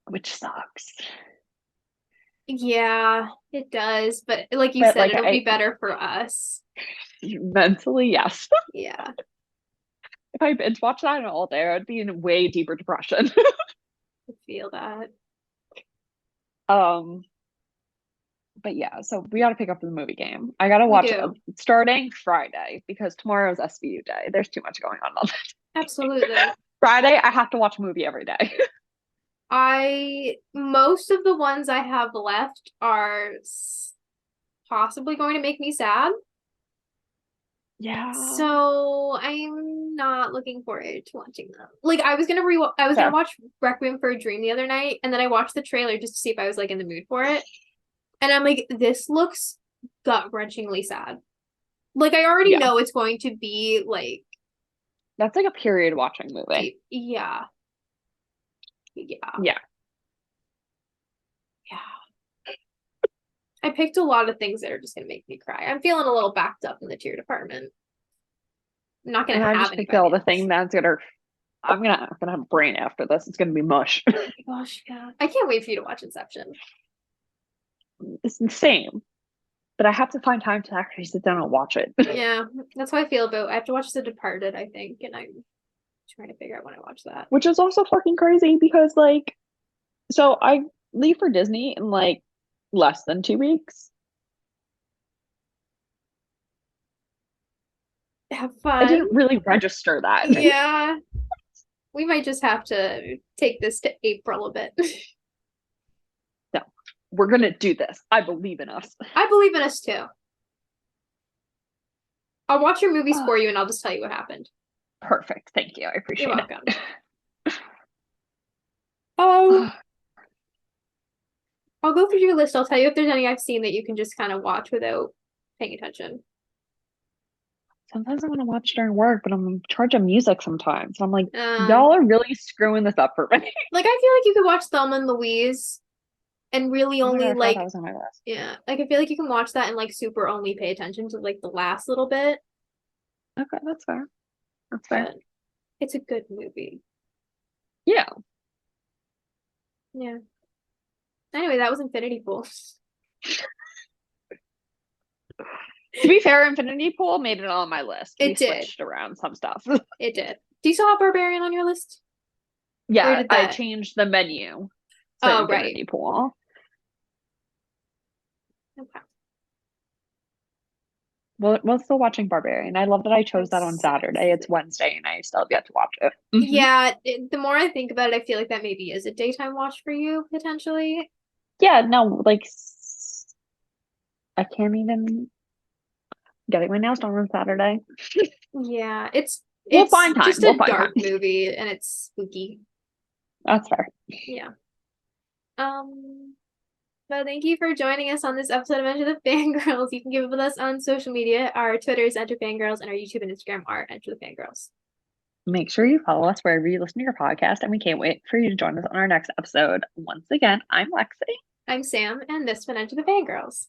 Which sucks. Yeah, it does. But like you said, it'll be better for us. Mentally, yes. Yeah. If I binge watch that all day, I'd be in way deeper depression. I feel that. But yeah, so we got to pick up the movie game. I got to watch it starting Friday because tomorrow's SVU day. There's too much going on that. Absolutely. Friday, I have to watch a movie every day. Most of the ones I have left are possibly going to make me sad. Yeah. So I'm not looking forward to watching them. Like I was gonna watch Requiem for a Dream the other night, and then I watched the trailer just to see if I was like in the mood for it. And I'm like, this looks gut-wrenchingly sad. Like I already know it's going to be like that's like a period watching movie. Yeah. I picked a lot of things that are just gonna make me cry. I'm feeling a little backed up in the tear department. I'm not gonna have any. All the thing that's I'm gonna have a brain after this. It's gonna be mush. Oh my gosh, yeah. I can't wait for you to watch Inception. It's insane. But I have to find time to actually sit down and watch it. Yeah, that's how I feel about. I have to watch The Departed, I think, and I'm trying to figure out when I watch that. Which is also fucking crazy because so I leave for Disney in less than 2 weeks. Have fun. I didn't really register that. Yeah. We might just have to take this to April a bit. No, we're gonna do this. I believe in us. I believe in us too. I'll watch your movies for you and I'll just tell you what happened. Perfect. Thank you. I appreciate it. You're welcome. I'll go through your list. I'll tell you if there's any I've seen that you can just kind of watch without paying attention. Sometimes I want to watch during work, but I'm in charge of music sometimes. I'm like, y'all are really screwing this up for me. Like, I feel like you could watch Thelma and Louise and really only that was on my list. Yeah, like I feel like you can watch that and like super only pay attention to like the last little bit. Okay, that's fair. That's fair. But it's a good movie. Yeah. Yeah. Anyway, that was Infinity Pool. To be fair, Infinity Pool made it on my list. It did. Switched around some stuff. It did. Do you still have Barbarian on your list? Yeah, I changed the menu to Infinity Pool. Okay. Well, we're still watching Barbarian. I love that I chose that on Saturday. It's Wednesday, and I still have yet to watch it. Yeah, the more I think about it, I feel like that maybe is a daytime watch for you, potentially. Yeah, no, I can't even getting my nails done on Saturday. Yeah, it's We'll find time. Just a dark movie, and it's spooky. That's fair. Yeah. Well, thank you for joining us on this episode of Enter the Fangirls. You can keep up with us on social media. Our Twitter is Enter Fangirls, and our YouTube and Instagram are Enter the Fangirls. Make sure you follow us wherever you listen to your podcast, and we can't wait for you to join us on our next episode. Once again, I'm Lexie. I'm Sam, and this has been Enter the Fangirls.